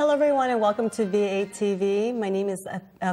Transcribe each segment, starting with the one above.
Hello, everyone, and welcome to VATV. My name is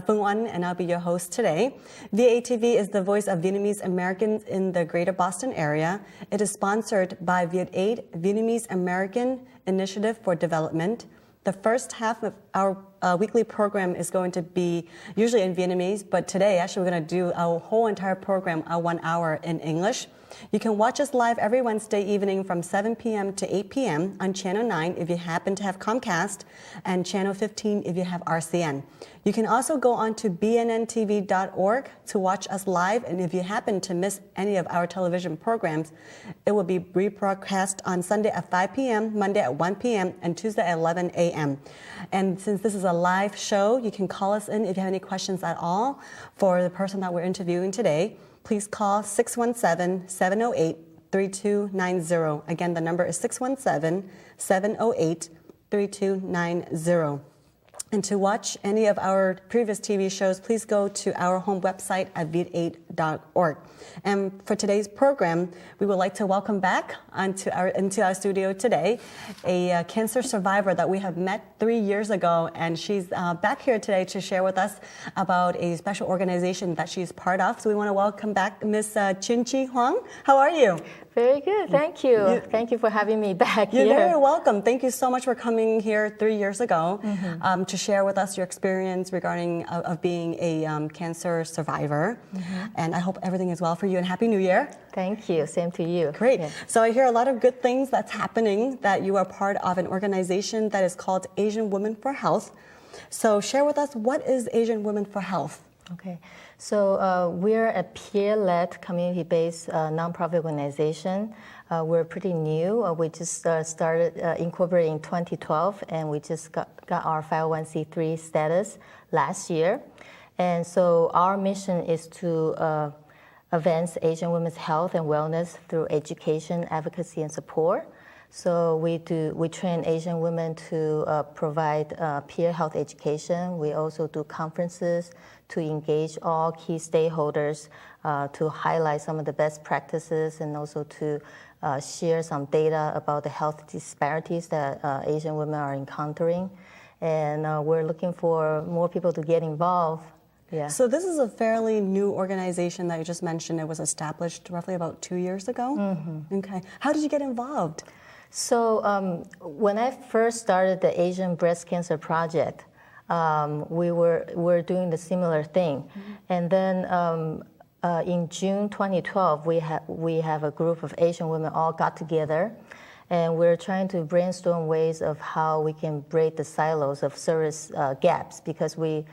Phương Oanh, and I'll be your host today. VATV is the voice of Vietnamese Americans in the greater Boston area. It is sponsored by VietAid, Vietnamese American Initiative for Development. The first half of our weekly program is going to be usually in Vietnamese, but today, actually, we're going to do our whole entire program, 1 hour in English. You can watch us live every Wednesday evening from 7 p.m. to 8 p.m. on Channel 9 if you happen to have Comcast, and Channel 15 if you have RCN. You can also go on to bnntv.org to watch us live, and if you happen to miss any of our television programs, it will be rebroadcast on Sunday at 5 p.m., Monday at 1 p.m., and Tuesday at 11 a.m. And since this is a live show, you can call us in if you have any questions at all for the person that we're interviewing today. Please call 617-708-3290. Again, the number is 617-708-3290. And to watch any of our previous TV shows, please go to our home website at viet8.org. And for today's program, we would like to welcome back into our studio today a cancer survivor that we have met 3 years ago, and she's back here today to share with us about a special organization that she's part of. So we want to welcome back Miss Chien-Chi Huang. How are you? Very good, thank you. Thank you for having me back here. You're very welcome. Thank you so much for coming here 3 years ago to share with us your experience regarding of being a cancer survivor. And I hope everything is well for you, and Happy New Year. Thank you, same to you. Great. Yeah. So I hear a lot of good things that's happening, that you are part of an organization that is called Asian Women for Health. So share with us, what is Asian Women for Health? Okay. So we're a peer-led, community-based nonprofit organization. We're pretty new. We just started incorporating in 2012, and we just got our 501c3 status last year. And so our mission is to advance Asian women's health and wellness through education, advocacy, and support. So we train Asian women to provide peer health education. We also do conferences to engage all key stakeholders to highlight some of the best practices, and also to share some data about the health disparities that Asian women are encountering. And we're looking for more people to get involved. Yeah. So this is a fairly new organization that you just mentioned. It was established roughly about 2 years ago. Okay. How did you get involved? So when I first started the Asian Breast Cancer Project, we were doing the similar thing. And then in June 2012, we have a group of Asian women all got together, and we're trying to brainstorm ways of how we can break the silos of service gaps, because we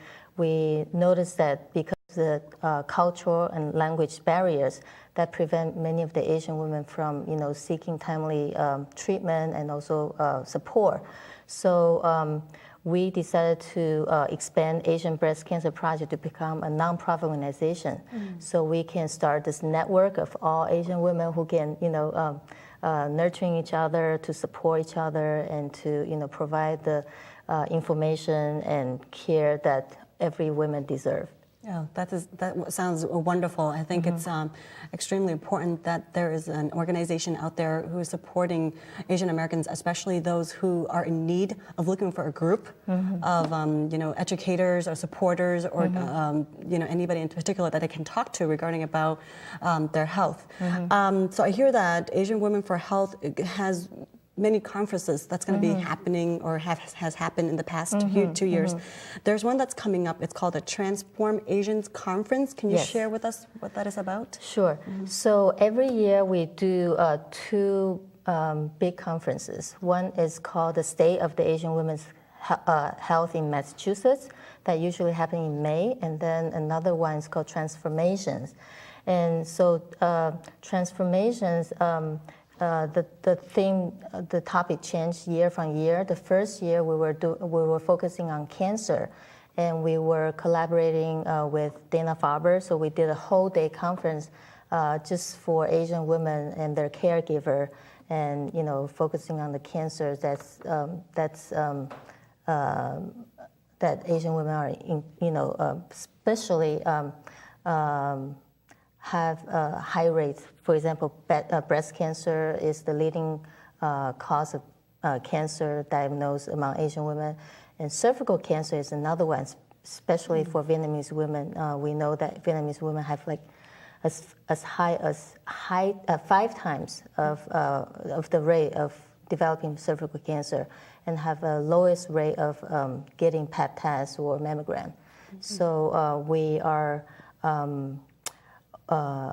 noticed that because of the cultural and language barriers that prevent many of the Asian women from, seeking timely treatment and also support. So we decided to expand Asian Breast Cancer Project to become a nonprofit organization, so we can start this network of all Asian women who can, nurturing each other, to support each other, and to, provide the information and care that every woman deserves. Yeah, that sounds wonderful. I think it's extremely important that there is an organization out there who is supporting Asian Americans, especially those who are in need of looking for a group of educators or supporters, or anybody in particular that they can talk to regarding about their health. So I hear that Asian Women for Health has many conferences that's going to be happening, or has happened in the past 2 years. There's one that's coming up. It's called the Transform Asians Conference. Can you share with us what that is about? Sure. So every year we do 2 big conferences. One is called the State of the Asian Women's Health in Massachusetts, that usually happen in May, and then another one is called Transformations. And so Transformations, the theme, the topic changed year from year. The first year we were focusing on cancer, and we were collaborating with Dana-Farber. So we did a whole day conference just for Asian women and their caregiver, and focusing on the cancers that Asian women are especially have high rates. For example, breast cancer is the leading cause of cancer diagnosed among Asian women, And cervical cancer is another one, especially for Vietnamese women. We know that Vietnamese women have like as high as 5 times of the rate of developing cervical cancer, and have a lowest rate of getting Pap test or mammogram. So we are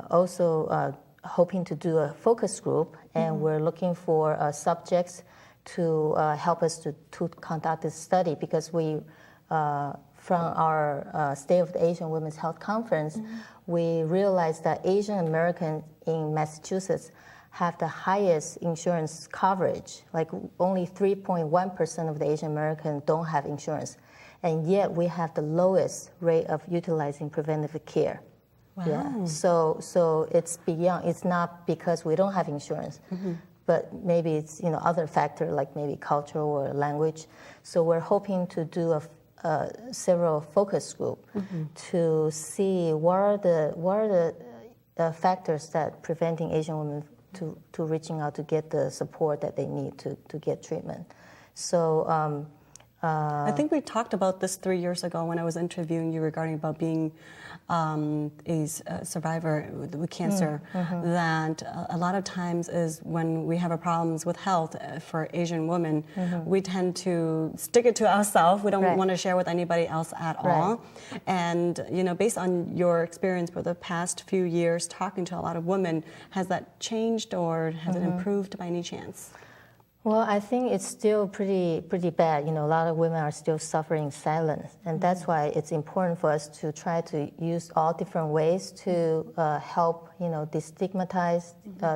also hoping to do a focus group, and we're looking for subjects to help us to conduct this study, because we, from our State of the Asian Women's Health Conference, we realized that Asian Americans in Massachusetts have the highest insurance coverage. Like only 3.1% of the Asian Americans don't have insurance, and yet we have the lowest rate of utilizing preventive care. Wow. Yeah. So it's beyond. It's not because we don't have insurance, but maybe it's other factor like maybe culture or language. So we're hoping to do several focus group to see what are the factors that preventing Asian women to reaching out to get the support that they need to get treatment. So I think we talked about this 3 years ago when I was interviewing you regarding about being a survivor with cancer, that a lot of times is when we have problems with health for Asian women, we tend to stick it to ourselves. We don't want to share with anybody else at all. And based on your experience for the past few years talking to a lot of women, has that changed or has it improved by any chance? Well, I think it's still pretty bad. A lot of women are still suffering in silence, and that's why it's important for us to try to use all different ways to help, destigmatize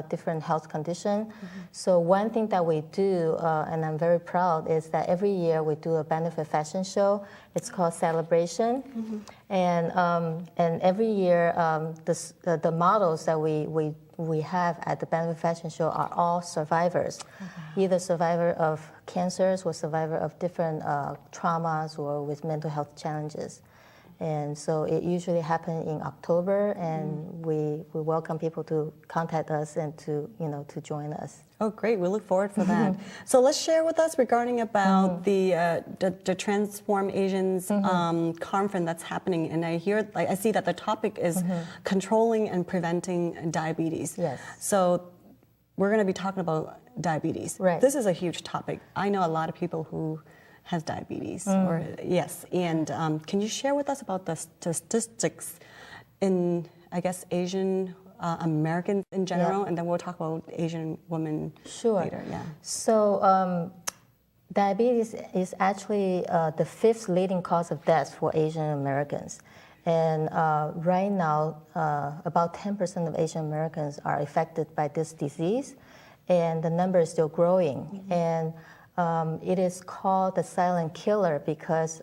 different health conditions. So one thing that we do, and I'm very proud, is that every year we do a benefit fashion show. It's called Celebration, and every year the models that we have at the benefit fashion show are all survivors, either survivor of cancers or survivor of different traumas or with mental health challenges. And so it usually happens in October, and we welcome people to contact us and to join us. Oh, great! We look forward for that. So let's share with us regarding about the Transform Asians conference that's happening, and I see that the topic is controlling and preventing diabetes. Yes. So we're going to be talking about diabetes. Right. This is a huge topic. I know a lot of people who has diabetes. And can you share with us about the statistics in, I guess, Asian Americans in general, and then we'll talk about Asian women later. Yeah. So diabetes is actually the 5th leading cause of death for Asian Americans. And right now, about 10% of Asian Americans are affected by this disease, and the number is still growing. And it is called the silent killer because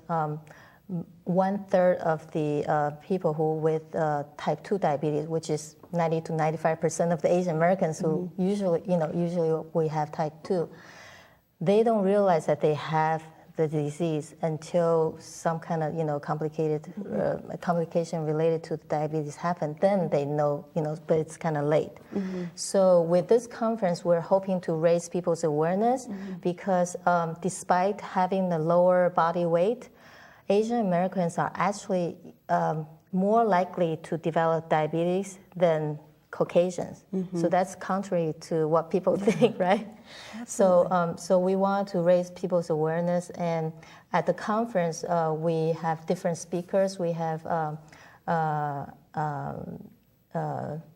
1/3 of the people who with type 2 diabetes, which is 90 to 95% of the Asian Americans who usually we have type 2, they don't realize that they have the disease until some kind of complicated complication related to the diabetes happen. Then they know, but it's kind of late. So with this conference, we're hoping to raise people's awareness because despite having the lower body weight, Asian Americans are actually more likely to develop diabetes than Caucasians. So that's contrary to what people think, right? So we want to raise people's awareness, and at the conference we have different speakers. We have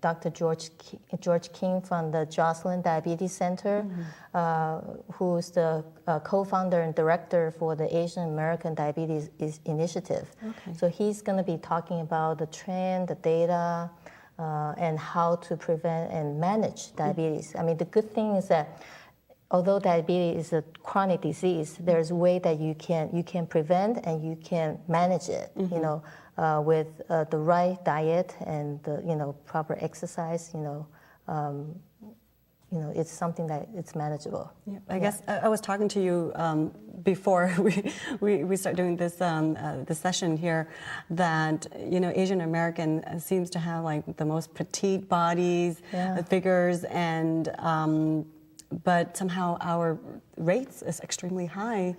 Dr. George King from the Joslin Diabetes Center, who's the co-founder and director for the Asian American Diabetes Initiative. So he's going to be talking about the trend, the data, and how to prevent and manage diabetes. I mean, the good thing is that although diabetes is a chronic disease, there's a way that you can prevent and you can manage it. With the right diet and the proper exercise. It's something that it's manageable. Yeah, I guess I was talking to you before we start doing this this session here that Asian American seems to have like the most petite bodies, figures, and but somehow our rates is extremely high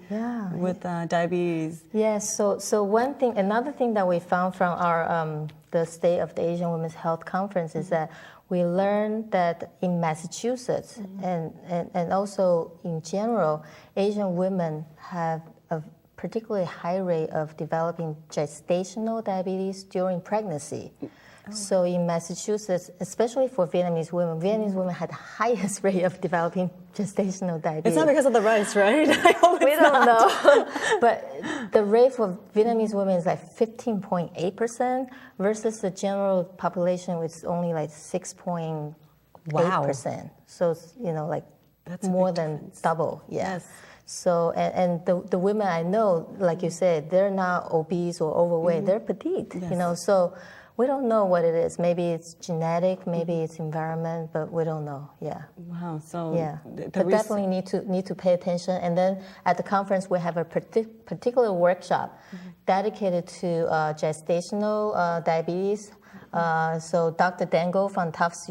with diabetes. Yes. So another thing that we found from our the State of the Asian Women's Health Conference is that we learned that in Massachusetts and also in general, Asian women have a particularly high rate of developing gestational diabetes during pregnancy. So in Massachusetts, especially for Vietnamese women had the highest rate of developing gestational diabetes. It's not because of the rice, right? We don't know. But the rate for Vietnamese women is like 15.8% versus the general population, which is only like 6.8%. Wow. So it's, like that's more than double. Yeah. Yes. So, and the women I know, like you said, they're not obese or overweight, they're petite, Yes. so we don't know what it is. Maybe it's genetic, maybe it's environment, but we don't know. Yeah. Wow. So yeah, but definitely need to pay attention. And then at the conference, we have a particular workshop dedicated to gestational diabetes. So Dr. Dango from Tufts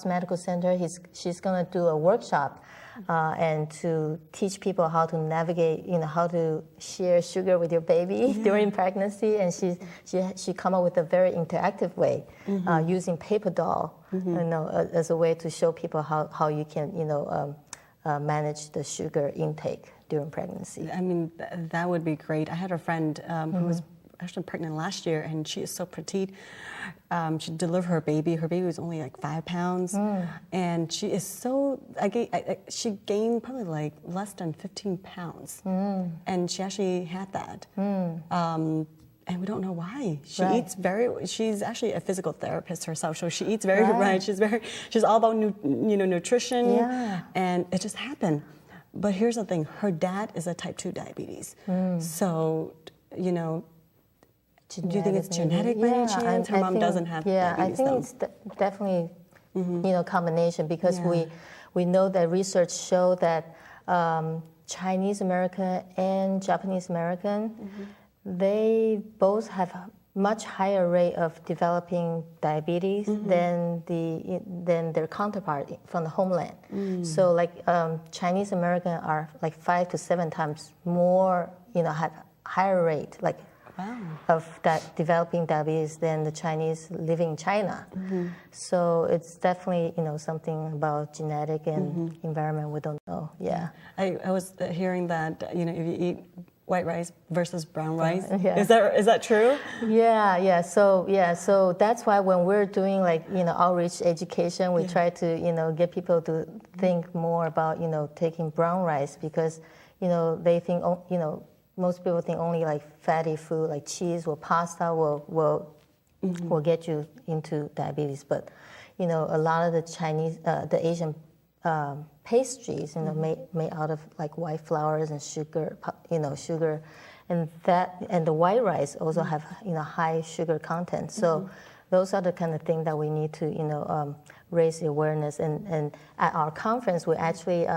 Medical Center, she's going to do a workshop and to teach people how to navigate, how to share sugar with your baby during pregnancy. And she come up with a very interactive way using paper doll, as a way to show people how you can, manage the sugar intake during pregnancy. I mean, that would be great. I had a friend who was actually pregnant last year, and she is so petite. She delivered her baby. Her baby was only like 5 pounds, and she is so. She gained probably like less than 15 pounds, and she actually had that. And we don't know why. She eats she's actually a physical therapist herself, so she eats very right. She's all about nutrition, and it just happened. But here's the thing: her dad is a type 2 diabetes, so Genetic, do you think it's genetic by any chance? Her mom doesn't have diabetes. I think it's definitely combination, because we know that research show that Chinese American and Japanese American, they both have much higher rate of developing diabetes than their counterpart from the homeland. So like Chinese American are like 5 to 7 times more, have higher rate of that developing diabetes than the Chinese living in China. So it's definitely something about genetic and environment we don't know. Yeah. I was hearing that if you eat white rice versus brown rice. Yeah. Is that true? Yeah. So that's why when we're doing outreach education, we try to get people to think more about taking brown rice, because they think most people think only like fatty food like cheese or pasta will get you into diabetes, but a lot of the Chinese the Asian pastries made out of like white flours and sugar, and the white rice also have high sugar content. So those are the kind of things that we need to raise the awareness. And at our conference, we actually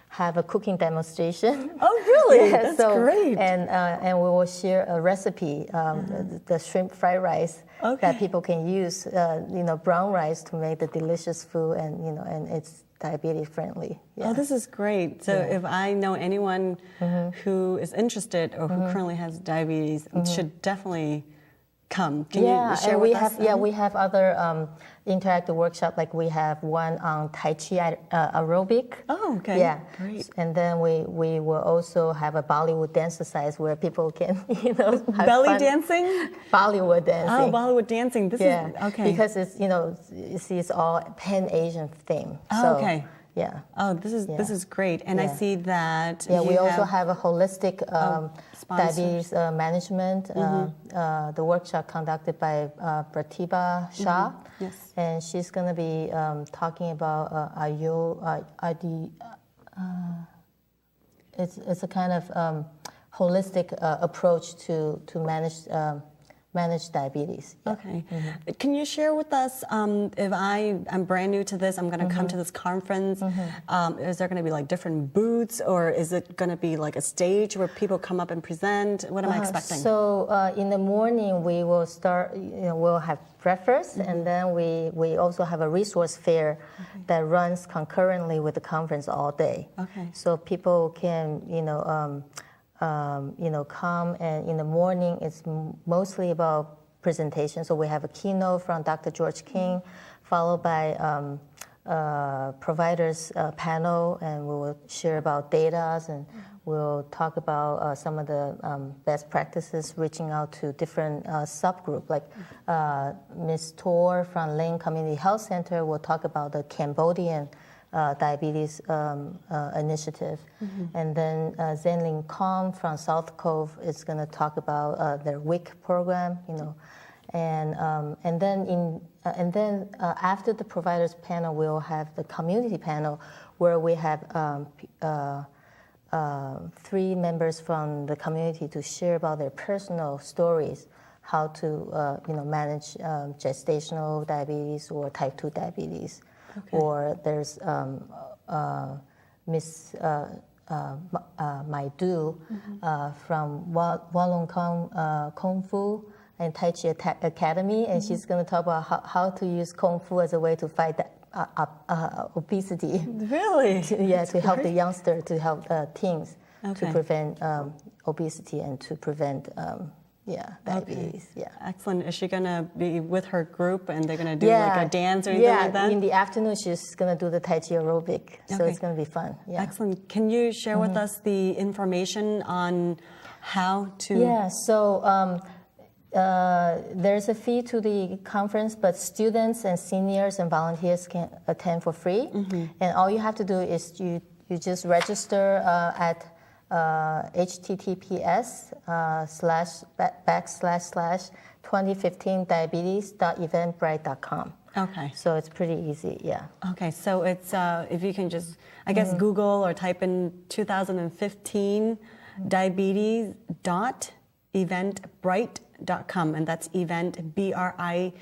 have a cooking demonstration. Oh, really? Yeah, That's great. And we will share a recipe, the shrimp fried rice that people can use, brown rice to make the delicious food, and it's diabetes friendly. Yeah. Oh, this is great. So if I know anyone who is interested or who currently has diabetes, should definitely come. Can you share with us? We have other interactive workshop. Like we have one on Tai Chi aerobic. Oh, okay. Yeah, great. And then we will also have a Bollywood dance exercise where people can have belly fun. dancing. Bollywood dancing. Oh, Bollywood dancing. This is okay. Because it's you see it's all Pan Asian theme. Oh, so, okay. Yeah. Oh, this is great, and I see that. Yeah, we also have a holistic diabetes management. The workshop conducted by Pratibha Shah. Yes. And she's going to be talking about it's a kind of holistic approach to manage diabetes. Yeah. Okay. Can you share with us, if I'm brand new to this, I'm going to come to this conference, is there going to be like different booths, or is it going to be like a stage where people come up and present? What am I expecting? So in the morning we will start, we'll have breakfast, and then we also have a resource fair that runs concurrently with the conference all day. Okay. So people can, come, and in the morning it's mostly about presentation. So we have a keynote from Dr. George King, followed by providers panel, and we will share about data, and we'll talk about some of the best practices, reaching out to different subgroup. Like Ms. Tor from Lane Community Health Center will talk about the Cambodian diabetes initiative. And then Zenling Kong from South Cove is going to talk about their WIC program, and then after the providers panel, we'll have the community panel where we have 3 members from the community to share about their personal stories, how to manage gestational diabetes or type 2 diabetes. Okay. Or there's Miss Maidu from Walong Kung Fu and Tai Chi Academy, and she's going to talk about how to use Kung Fu as a way to fight obesity. Really? To help the youngster, to help teens to prevent obesity and to prevent diabetes. Okay. Yeah. Excellent. Is she going to be with her group and they're going to do like a dance or anything like that? In the afternoon she's going to do the Tai Chi aerobic, so it's going to be fun. Yeah. Excellent. Can you share with us the information on how to... Yeah, so there's a fee to the conference, but students and seniors and volunteers can attend for free. And all you have to do is you just register at https://2015diabetes.eventbrite.com. Okay. So it's pretty easy, yeah. Okay, so it's, if you can just, I guess, Google or type in 2015 diabetes.eventbrite.com, and that's event, BRITE.com.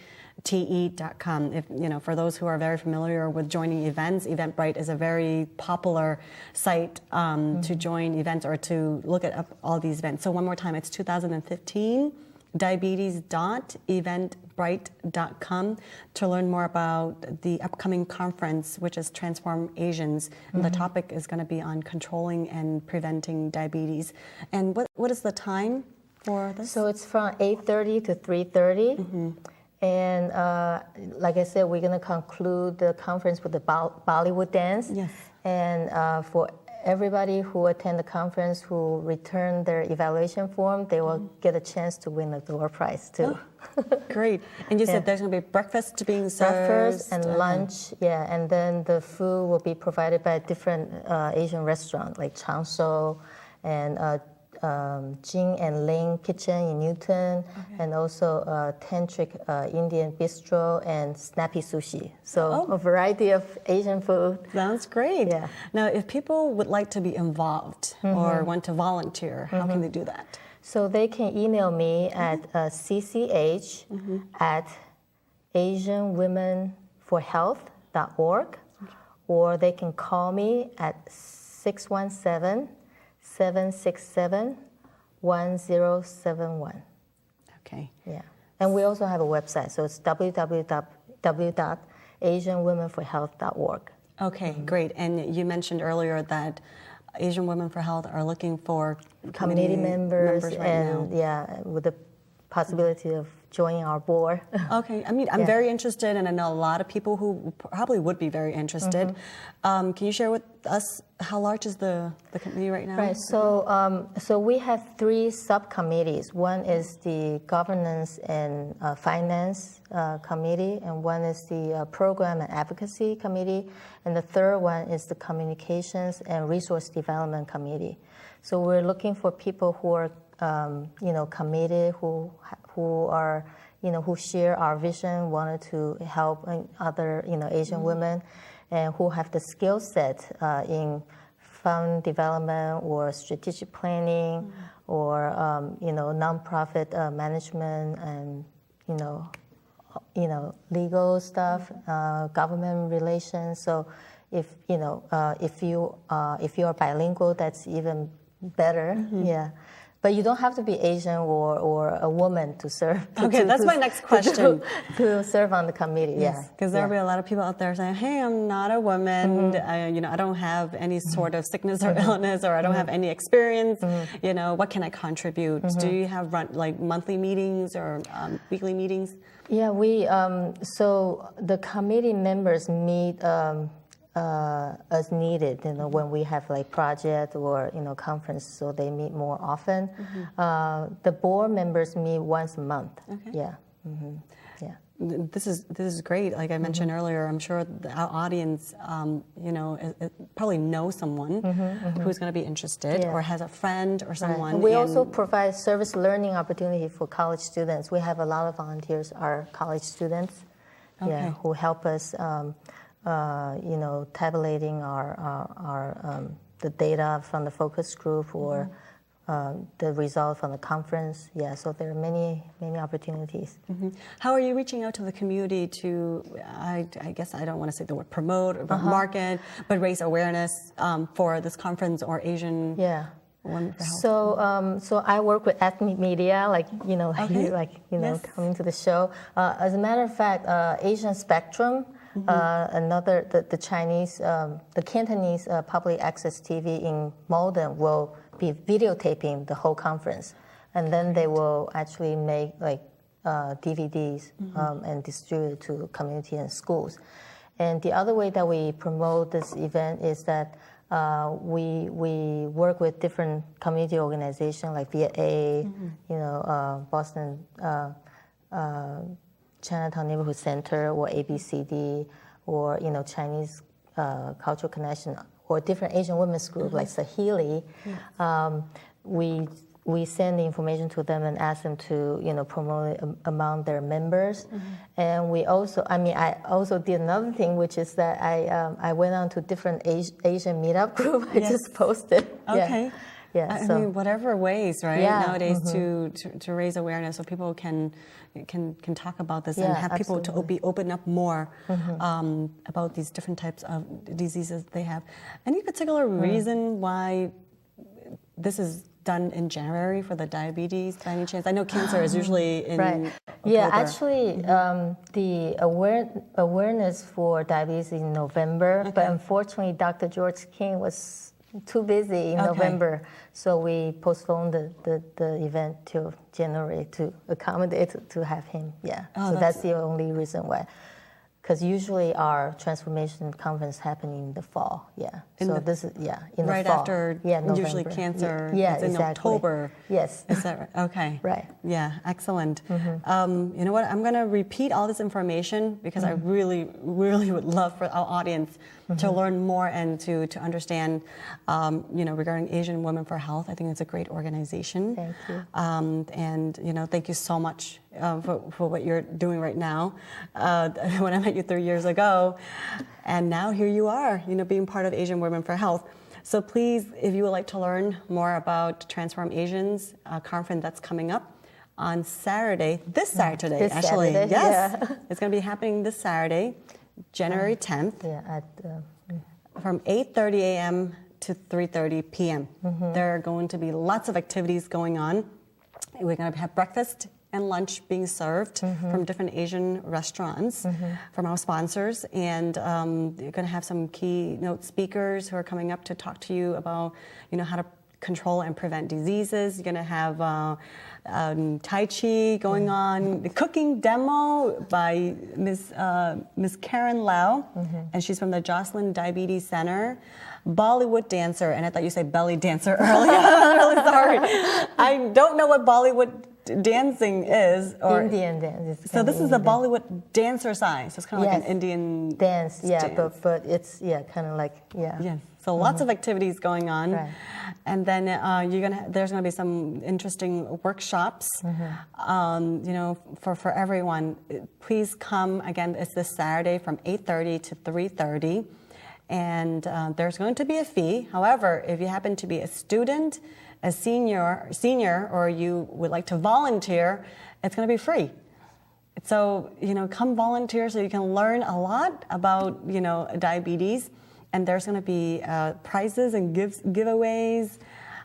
If, for those who are very familiar with joining events, Eventbrite is a very popular site to join events or to look at all these events. So one more time, it's 2015 diabetes.eventbrite.com to learn more about the upcoming conference, which is Transform Asians. And the topic is going to be on controlling and preventing diabetes. And what is the time for this? So it's from 8:30 to 3:30. And like I said, we're going to conclude the conference with the Bollywood dance. Yes. And for everybody who attend the conference who return their evaluation form, they will get a chance to win a door prize too. Oh, great. And you said there's going to be breakfast being served. Breakfast and lunch, and then the food will be provided by different Asian restaurants like Changsou and Jing and Ling Kitchen in Newton, and also Tantric Indian Bistro and Snappy Sushi. So a variety of Asian food. Sounds great. Yeah. Now, if people would like to be involved or want to volunteer, how can they do that? So they can email me at cch at asianwomenforhealth.org, or they can call me at 617-767-1071. Okay. Yeah. And we also have a website, so it's www.asianwomenforhealth.org. Okay, great. And you mentioned earlier that Asian Women for Health are looking for community members right and now. With the possibility of joining our board. Okay, I mean, I'm very interested, and I know a lot of people who probably would be very interested. Can you share with us how large is the committee right now? Right, so we have 3 subcommittees. One is the governance and finance committee, and one is the program and advocacy committee, and the third one is the communications and resource development committee. So we're looking for people who are committed, who are, who share our vision, wanted to help other, Asian women, and who have the skill set in fund development or strategic planning or nonprofit management, and legal stuff, government relations. So if you are bilingual, that's even better. Yeah. But you don't have to be Asian or a woman to serve. Okay, that's my next question. To serve on the committee, yes, because there'll be a lot of people out there saying, "Hey, I'm not a woman. I don't have any sort of sickness or illness, or I don't have any experience. What can I contribute?" Do you have monthly meetings or weekly meetings? Yeah, we so the committee members meet as needed, when we have project or conference, so they meet more often. The board members meet once a month. Okay. Yeah. Yeah. This is great. Like I mentioned earlier, I'm sure our audience, probably knows someone who's going to be interested, or has a friend or someone. Right. We also provide service learning opportunity for college students. We have a lot of volunteers are college students, who help us. Tabulating our the data from the focus group or the result from the conference. Yeah, so there are many opportunities. How are you reaching out to the community to, I guess I don't want to say the word promote or market, but raise awareness for this conference or Asian? Yeah. So I work with ethnic media, coming to the show. As a matter of fact, Asian Spectrum. The Chinese, the Cantonese public access TV in Malden will be videotaping the whole conference, and then they will actually make DVDs and distribute to community and schools. And the other way that we promote this event is that we work with different community organizations like VATV, Boston. Chinatown Neighborhood Center or ABCD or Chinese Cultural Connection or different Asian women's group like Sahili. We send the information to them and ask them to promote it among their members. And we also, I also did another thing, which is that I went on to different Asian meetup group. I just posted. Okay. Yeah. I mean, whatever ways, right? Yeah. Nowadays to raise awareness so people can talk about this and have people to be open up more about these different types of diseases they have. Any particular reason why this is done in January for the diabetes by any chance? I know cancer is usually in October. Yeah, actually, the awareness for diabetes is in November, but unfortunately, Dr. George King was too busy in November, so we postponed the event till January to accommodate to have him. Yeah, so that's the only reason why. Because usually our transformation conference happens in the fall. Yeah, this is in the fall. Right after usually cancer. Yeah, it's in October. Yes. Is that right? Okay. Right. Yeah, excellent. You know what? I'm going to repeat all this information because I really, really would love for our audience to learn more and to understand, regarding Asian Women for Health. I think it's a great organization. Thank you. And thank you so much for what you're doing right now. When I met you 3 years ago, and now here you are, being part of Asian Women for Health. So please, if you would like to learn more about Transform Asians, a conference that's coming up on Saturday, this Saturday, actually. Saturday, yes, it's going to be happening this Saturday, January 10th, from 8:30 a.m. to 3:30 p.m. There are going to be lots of activities going on. We're going to have breakfast and lunch being served from different Asian restaurants from our sponsors. And you're going to have some keynote speakers who are coming up to talk to you about, how to control and prevent diseases. You're going to have Tai Chi going on, the cooking demo by Miss Karen Lau, and she's from the Jocelyn Diabetes Center. Bollywood dancer, and I thought you said belly dancer earlier. I'm really sorry. I don't know what Bollywood dancing is. Or Indian dance. So this is a Bollywood dancer size. So it's kind of like an Indian dance. Yeah, but it's kind of like Yes. So lots of activities going on, and then there's gonna be some interesting workshops, for everyone. Please come again. It's this Saturday from 8:30 to 3:30, and there's going to be a fee. However, if you happen to be a student, a senior, or you would like to volunteer, it's going to be free. So, come volunteer so you can learn a lot about, diabetes. And there's going to be prizes and giveaways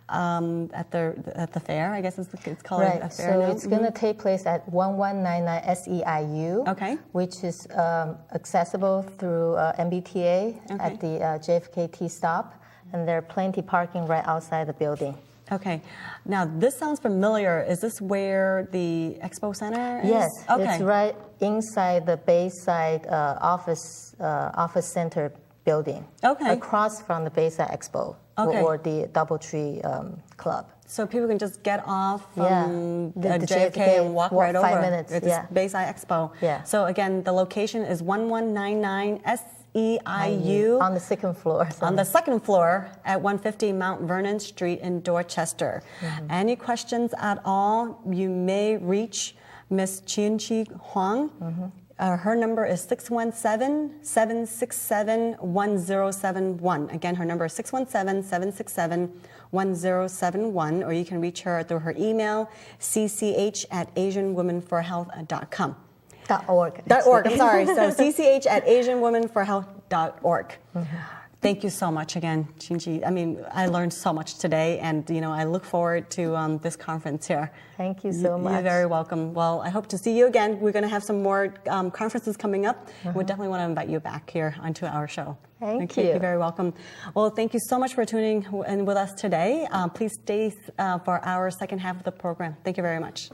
at the fair. I guess it's called a fair. So it's going to take place at 1199 SEIU, okay, which is accessible through MBTA at the JFK T stop. And there are plenty parking right outside the building. Okay. Now, this sounds familiar. Is this where the Expo Center is? Yes. Okay. It's right inside the Bayside office center building. Okay. Across from the Bayside Expo or the DoubleTree Club. So people can just get off from the JFK and walk right over. 5 minutes. It's Bayside Expo. Yeah. So again, the location is 1199 SEIU. On the second floor. On the second floor at 150 Mount Vernon Street in Dorchester. Mm-hmm. Any questions at all, you may reach Miss Chien-Chi Huang. Mm-hmm. Her number is 617-767-1071. Again, her number is 617-767-1071, or you can reach her through her email, cch@asianwomenforhealth.com. .org. .org, I'm sorry. So cch@asianwomenforhealth.org. Mm-hmm. Thank you so much again, Chien-Chi. I mean, I learned so much today, and I look forward to this conference here. Thank you so much. You're very welcome. Well, I hope to see you again. We're going to have some more conferences coming up. We definitely want to invite you back here onto our show. Thank you. You're very welcome. Well, thank you so much for tuning in with us today. Please stay for our second half of the program. Thank you very much.